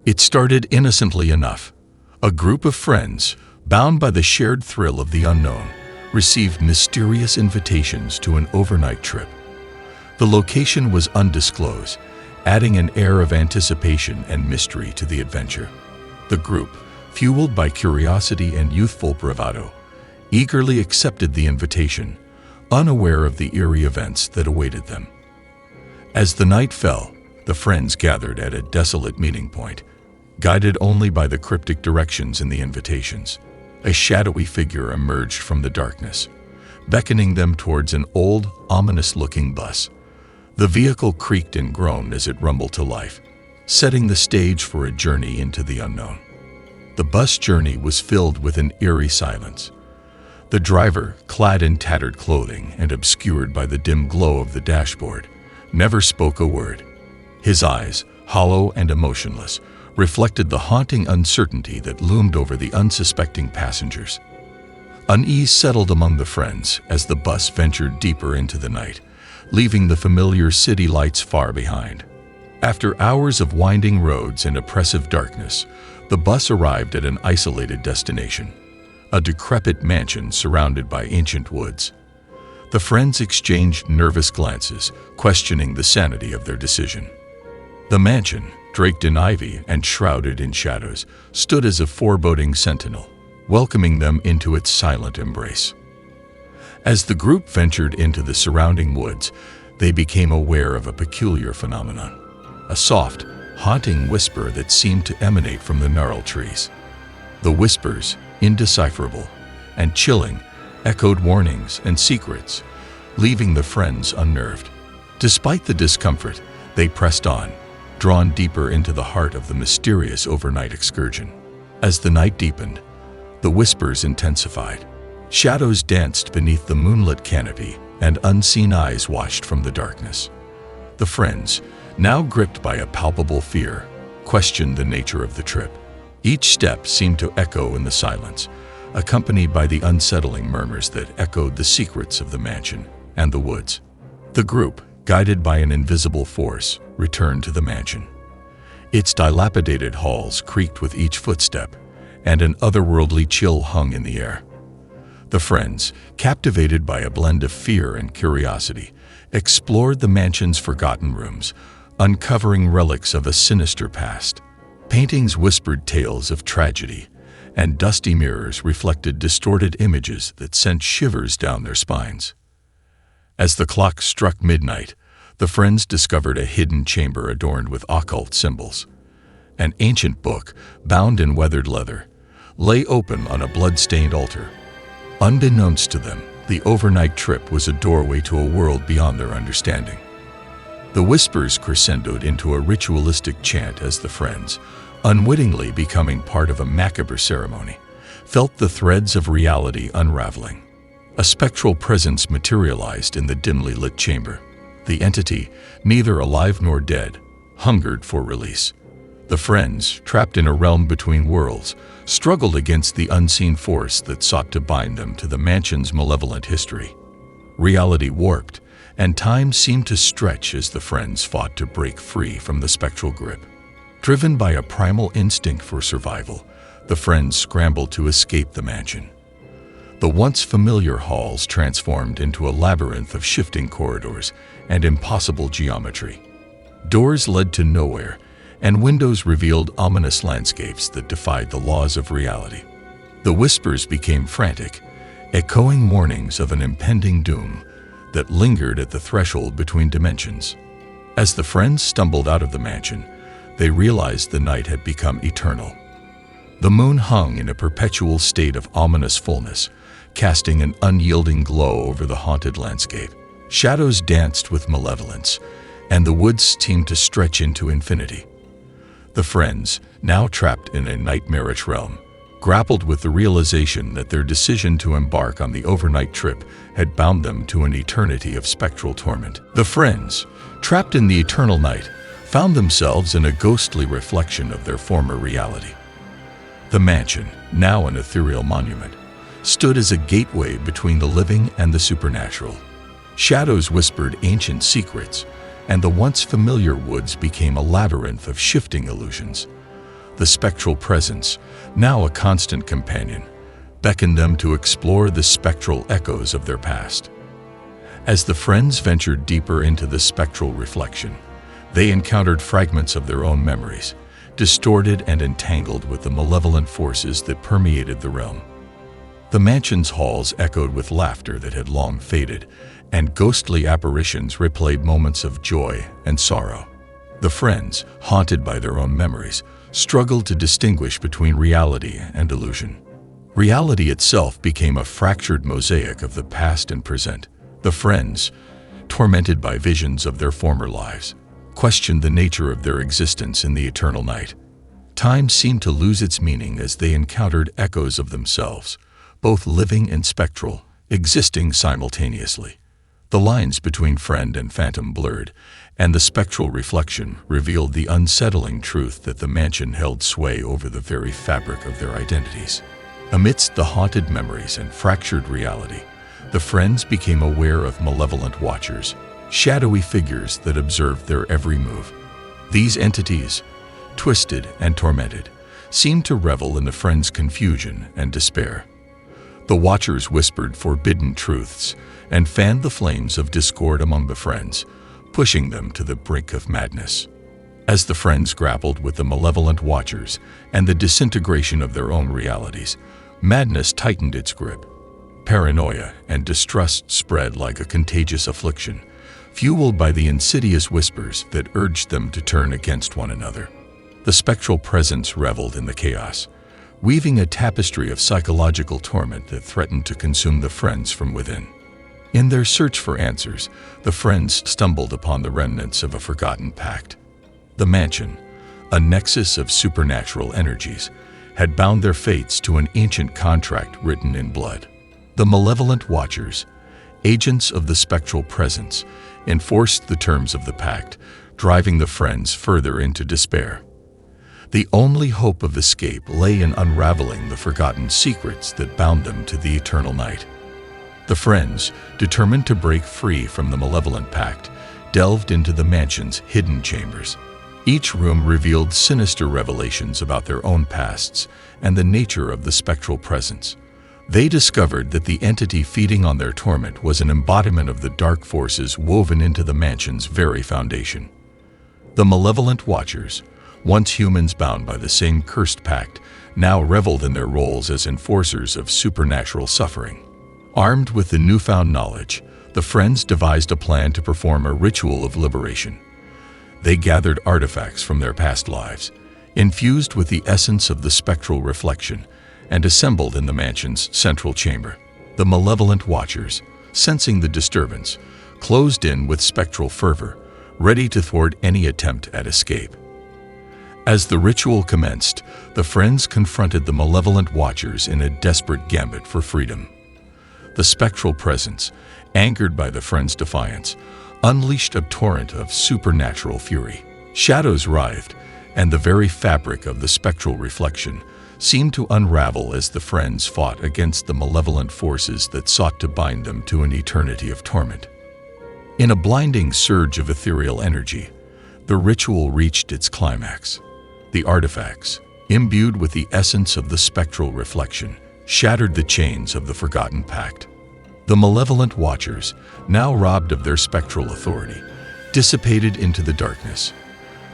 It started innocently enough. A group of friends, bound by the shared thrill of the unknown, received mysterious invitations to an overnight trip. The location was undisclosed, adding an air of anticipation and mystery to the adventure. The group, fueled by curiosity and youthful bravado, eagerly accepted the invitation, unaware of the eerie events that awaited them. As the night fell, the friends gathered at a desolate meeting point, guided only by the cryptic directions in the invitations. A shadowy figure emerged from the darkness, beckoning them towards an old, ominous-looking bus. The vehicle creaked and groaned as it rumbled to life, setting the stage for a journey into the unknown. The bus journey was filled with an eerie silence. The driver, clad in tattered clothing and obscured by the dim glow of the dashboard, never spoke a word. His eyes, hollow and emotionless, reflected the haunting uncertainty that loomed over the unsuspecting passengers. Unease settled among the friends as the bus ventured deeper into the night, leaving the familiar city lights far behind. After hours of winding roads and oppressive darkness, the bus arrived at an isolated destination, a decrepit mansion surrounded by ancient woods. The friends exchanged nervous glances, questioning the sanity of their decision. The mansion, draped in ivy and shrouded in shadows, stood as a foreboding sentinel, welcoming them into its silent embrace. As the group ventured into the surrounding woods, they became aware of a peculiar phenomenon, a soft, haunting whisper that seemed to emanate from the gnarled trees. The whispers, indecipherable and chilling, echoed warnings and secrets, leaving the friends unnerved. Despite the discomfort, they pressed on, drawn deeper into the heart of the mysterious overnight excursion. As the night deepened, the whispers intensified. Shadows danced beneath the moonlit canopy, and unseen eyes watched from the darkness. The friends, now gripped by a palpable fear, questioned the nature of the trip. Each step seemed to echo in the silence, accompanied by the unsettling murmurs that echoed the secrets of the mansion and the woods. The group, guided by an invisible force, returned to the mansion. Its dilapidated halls creaked with each footstep, and an otherworldly chill hung in the air. The friends, captivated by a blend of fear and curiosity, explored the mansion's forgotten rooms, uncovering relics of a sinister past. Paintings whispered tales of tragedy, and dusty mirrors reflected distorted images that sent shivers down their spines. As the clock struck midnight, the friends discovered a hidden chamber adorned with occult symbols. An ancient book, bound in weathered leather, lay open on a blood-stained altar. Unbeknownst to them, the overnight trip was a doorway to a world beyond their understanding. The whispers crescendoed into a ritualistic chant as the friends, unwittingly becoming part of a macabre ceremony, felt the threads of reality unraveling. A spectral presence materialized in the dimly lit chamber. The entity, neither alive nor dead, hungered for release. The friends, trapped in a realm between worlds, struggled against the unseen force that sought to bind them to the mansion's malevolent history. Reality warped, and time seemed to stretch as the friends fought to break free from the spectral grip. Driven by a primal instinct for survival, the friends scrambled to escape the mansion. The once familiar halls transformed into a labyrinth of shifting corridors and impossible geometry. Doors led to nowhere, and windows revealed ominous landscapes that defied the laws of reality. The whispers became frantic, echoing warnings of an impending doom that lingered at the threshold between dimensions. As the friends stumbled out of the mansion, they realized the night had become eternal. The moon hung in a perpetual state of ominous fullness, casting an unyielding glow over the haunted landscape. Shadows danced with malevolence, and the woods seemed to stretch into infinity. The friends, now trapped in a nightmarish realm, grappled with the realization that their decision to embark on the overnight trip had bound them to an eternity of spectral torment. The friends, trapped in the eternal night, found themselves in a ghostly reflection of their former reality. The mansion, now an ethereal monument, stood as a gateway between the living and the supernatural. Shadows whispered ancient secrets, and the once familiar woods became a labyrinth of shifting illusions. The spectral presence, now a constant companion, beckoned them to explore the spectral echoes of their past. As the friends ventured deeper into the spectral reflection, they encountered fragments of their own memories, distorted and entangled with the malevolent forces that permeated the realm. The mansion's halls echoed with laughter that had long faded, and ghostly apparitions replayed moments of joy and sorrow. The friends, haunted by their own memories, struggled to distinguish between reality and illusion. Reality itself became a fractured mosaic of the past and present. The friends, tormented by visions of their former lives, questioned the nature of their existence in the eternal night. Time seemed to lose its meaning as they encountered echoes of themselves, both living and spectral, existing simultaneously. The lines between friend and phantom blurred, and the spectral reflection revealed the unsettling truth that the mansion held sway over the very fabric of their identities. Amidst the haunted memories and fractured reality, the friends became aware of malevolent watchers, shadowy figures that observed their every move. These entities, twisted and tormented, seemed to revel in the friends' confusion and despair. The watchers whispered forbidden truths and fanned the flames of discord among the friends, pushing them to the brink of madness. As the friends grappled with the malevolent watchers and the disintegration of their own realities, madness tightened its grip. Paranoia and distrust spread like a contagious affliction, fueled by the insidious whispers that urged them to turn against one another. The spectral presence reveled in the chaos, weaving a tapestry of psychological torment that threatened to consume the friends from within. In their search for answers, the friends stumbled upon the remnants of a forgotten pact. The mansion, a nexus of supernatural energies, had bound their fates to an ancient contract written in blood. The malevolent watchers, agents of the spectral presence, enforced the terms of the pact, driving the friends further into despair. The only hope of escape lay in unraveling the forgotten secrets that bound them to the eternal night. The friends, determined to break free from the malevolent pact, delved into the mansion's hidden chambers. Each room revealed sinister revelations about their own pasts and the nature of the spectral presence. They discovered that the entity feeding on their torment was an embodiment of the dark forces woven into the mansion's very foundation. The malevolent watchers, once humans bound by the same cursed pact, now reveled in their roles as enforcers of supernatural suffering. Armed with the newfound knowledge, the friends devised a plan to perform a ritual of liberation. They gathered artifacts from their past lives, infused with the essence of the spectral reflection, and assembled in the mansion's central chamber. The malevolent watchers, sensing the disturbance, closed in with spectral fervor, ready to thwart any attempt at escape. As the ritual commenced, the friends confronted the malevolent watchers in a desperate gambit for freedom. The spectral presence, angered by the friends' defiance, unleashed a torrent of supernatural fury. Shadows writhed, and the very fabric of the spectral reflection seemed to unravel as the friends fought against the malevolent forces that sought to bind them to an eternity of torment. In a blinding surge of ethereal energy, the ritual reached its climax. The artifacts, imbued with the essence of the spectral reflection, shattered the chains of the forgotten pact. The malevolent watchers, now robbed of their spectral authority, dissipated into the darkness.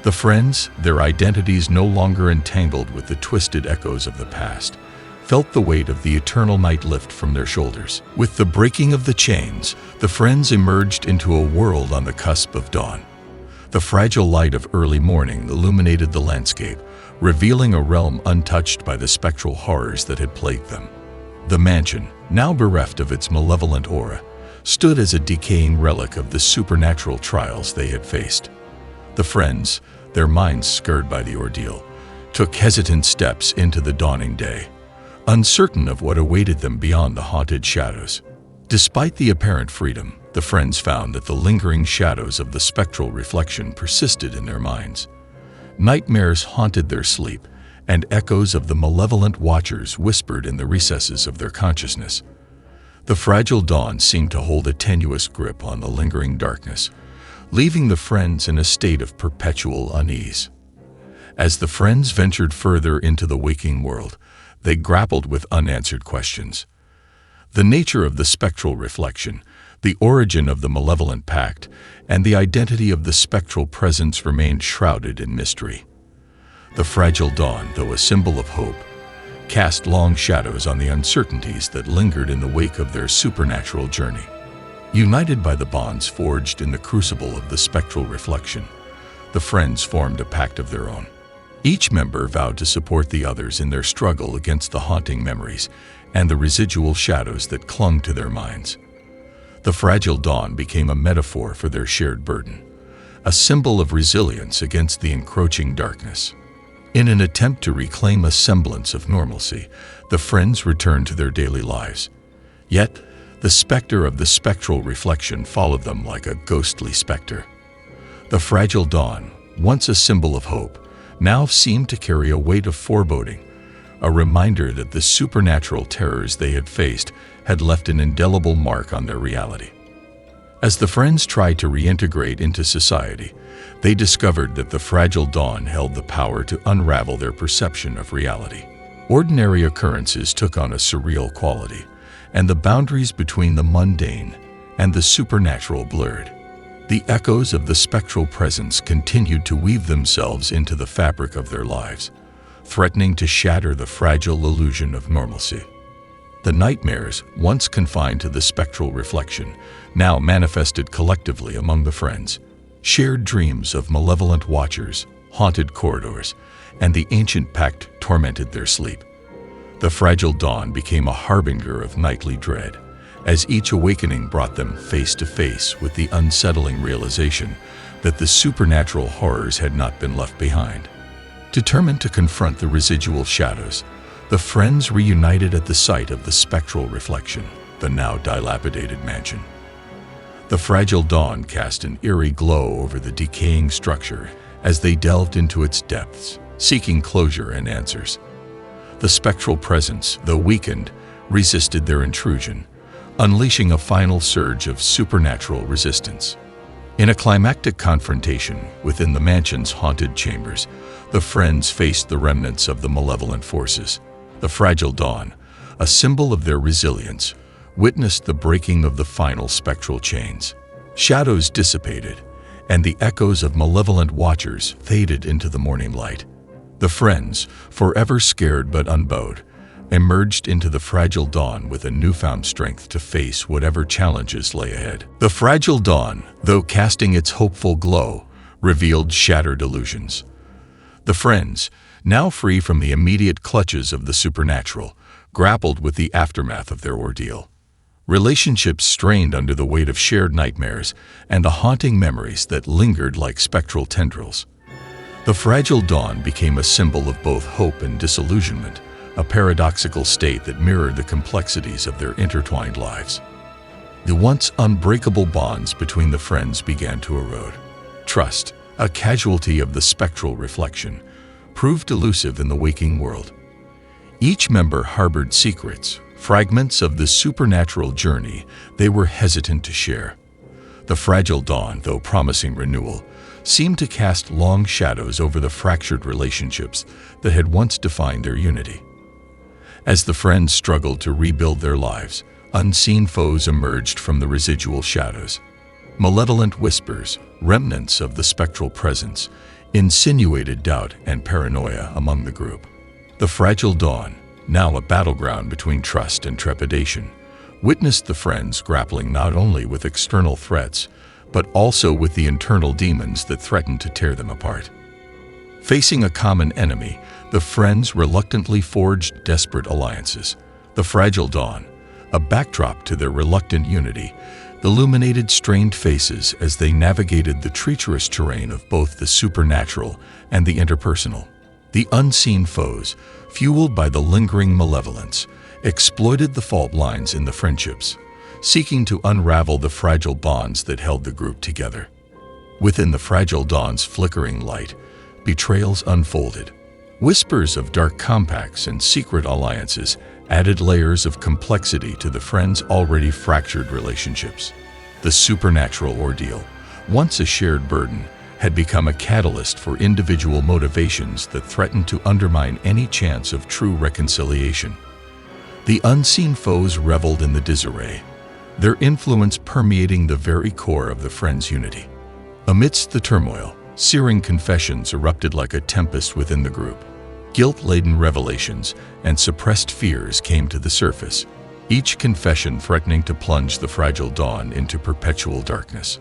The friends, their identities no longer entangled with the twisted echoes of the past, felt the weight of the eternal night lift from their shoulders. With the breaking of the chains, the friends emerged into a world on the cusp of dawn. The fragile light of early morning illuminated the landscape, revealing a realm untouched by the spectral horrors that had plagued them. The mansion, now bereft of its malevolent aura, stood as a decaying relic of the supernatural trials they had faced. The friends, their minds scarred by the ordeal, took hesitant steps into the dawning day, uncertain of what awaited them beyond the haunted shadows. Despite the apparent freedom, the friends found that the lingering shadows of the spectral reflection persisted in their minds. Nightmares haunted their sleep, and echoes of the malevolent watchers whispered in the recesses of their consciousness. The fragile dawn seemed to hold a tenuous grip on the lingering darkness, leaving the friends in a state of perpetual unease. As the friends ventured further into the waking world, they grappled with unanswered questions. The nature of the spectral reflection, the origin of the malevolent pact, and the identity of the spectral presence remained shrouded in mystery. The fragile dawn, though a symbol of hope, cast long shadows on the uncertainties that lingered in the wake of their supernatural journey. United by the bonds forged in the crucible of the spectral reflection, the friends formed a pact of their own. Each member vowed to support the others in their struggle against the haunting memories and the residual shadows that clung to their minds. The fragile dawn became a metaphor for their shared burden, a symbol of resilience against the encroaching darkness. In an attempt to reclaim a semblance of normalcy, the friends returned to their daily lives. Yet, the specter of the spectral reflection followed them like a ghostly specter. The fragile dawn, once a symbol of hope, now seemed to carry a weight of foreboding, a reminder that the supernatural terrors they had faced had left an indelible mark on their reality. As the friends tried to reintegrate into society, they discovered that the fragile dawn held the power to unravel their perception of reality. Ordinary occurrences took on a surreal quality, and the boundaries between the mundane and the supernatural blurred. The echoes of the spectral presence continued to weave themselves into the fabric of their lives, threatening to shatter the fragile illusion of normalcy. The nightmares, once confined to the spectral reflection, now manifested collectively among the friends. Shared dreams of malevolent watchers, haunted corridors, and the ancient pact tormented their sleep. The fragile dawn became a harbinger of nightly dread, as each awakening brought them face to face with the unsettling realization that the supernatural horrors had not been left behind. Determined to confront the residual shadows, the friends reunited at the site of the spectral reflection, the now dilapidated mansion. The fragile dawn cast an eerie glow over the decaying structure as they delved into its depths, seeking closure and answers. The spectral presence, though weakened, resisted their intrusion, unleashing a final surge of supernatural resistance. In a climactic confrontation within the mansion's haunted chambers, the friends faced the remnants of the malevolent forces. The fragile dawn, a symbol of their resilience, witnessed the breaking of the final spectral chains. Shadows dissipated, and the echoes of malevolent watchers faded into the morning light. The friends, forever scared but unbowed, emerged into the fragile dawn with a newfound strength to face whatever challenges lay ahead. The fragile dawn, though casting its hopeful glow, revealed shattered illusions. The friends, now free from the immediate clutches of the supernatural, grappled with the aftermath of their ordeal. Relationships strained under the weight of shared nightmares and the haunting memories that lingered like spectral tendrils. The fragile dawn became a symbol of both hope and disillusionment, a paradoxical state that mirrored the complexities of their intertwined lives. The once unbreakable bonds between the friends began to erode. Trust, a casualty of the spectral reflection, proved elusive in the waking world. Each member harbored secrets, fragments of the supernatural journey they were hesitant to share. The fragile dawn, though promising renewal, seemed to cast long shadows over the fractured relationships that had once defined their unity. As the friends struggled to rebuild their lives, unseen foes emerged from the residual shadows. Malevolent whispers, remnants of the spectral presence, insinuated doubt and paranoia among the group. The fragile dawn, now a battleground between trust and trepidation, witnessed the friends grappling not only with external threats, but also with the internal demons that threatened to tear them apart. Facing a common enemy, the friends reluctantly forged desperate alliances. The fragile dawn, a backdrop to their reluctant unity, illuminated strained faces as they navigated the treacherous terrain of both the supernatural and the interpersonal. The unseen foes, fueled by the lingering malevolence, exploited the fault lines in the friendships, seeking to unravel the fragile bonds that held the group together. Within the fragile dawn's flickering light, betrayals unfolded. Whispers of dark compacts and secret alliances added layers of complexity to the friends' already fractured relationships. The supernatural ordeal, once a shared burden, had become a catalyst for individual motivations that threatened to undermine any chance of true reconciliation. The unseen foes reveled in the disarray, their influence permeating the very core of the friends' unity. Amidst the turmoil, searing confessions erupted like a tempest within the group. Guilt-laden revelations and suppressed fears came to the surface, each confession threatening to plunge the fragile dawn into perpetual darkness.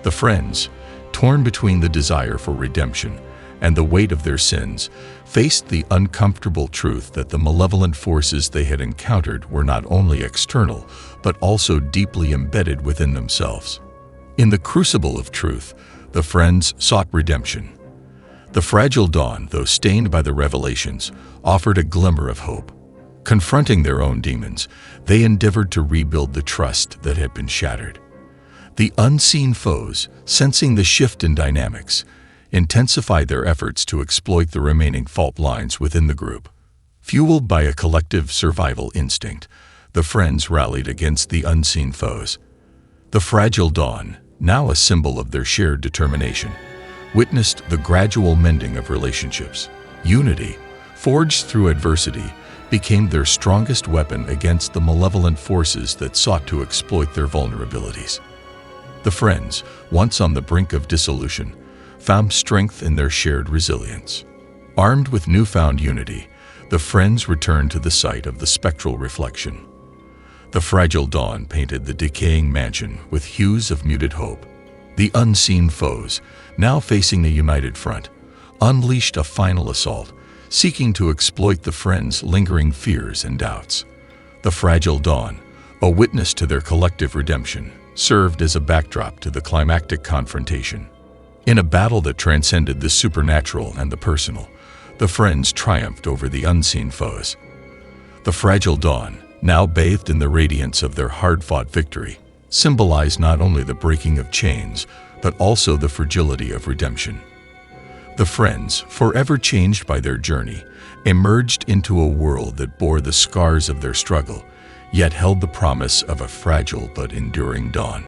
The friends, torn between the desire for redemption and the weight of their sins, faced the uncomfortable truth that the malevolent forces they had encountered were not only external, but also deeply embedded within themselves. In the crucible of truth, the friends sought redemption. The fragile dawn, though stained by the revelations, offered a glimmer of hope. Confronting their own demons, they endeavored to rebuild the trust that had been shattered. The unseen foes, sensing the shift in dynamics, intensified their efforts to exploit the remaining fault lines within the group. Fueled by a collective survival instinct, the friends rallied against the unseen foes. The fragile dawn, now a symbol of their shared determination, witnessed the gradual mending of relationships. Unity, forged through adversity, became their strongest weapon against the malevolent forces that sought to exploit their vulnerabilities. The friends, once on the brink of dissolution, found strength in their shared resilience. Armed with newfound unity, the friends returned to the site of the spectral reflection. The fragile dawn painted the decaying mansion with hues of muted hope. The unseen foes, now facing the united front, unleashed a final assault, seeking to exploit the friends' lingering fears and doubts. The fragile dawn, a witness to their collective redemption, served as a backdrop to the climactic confrontation. In a battle that transcended the supernatural and the personal, the friends triumphed over the unseen foes. The fragile dawn, now bathed in the radiance of their hard-fought victory, symbolized not only the breaking of chains, but also the fragility of redemption. The friends, forever changed by their journey, emerged into a world that bore the scars of their struggle, yet held the promise of a fragile but enduring dawn.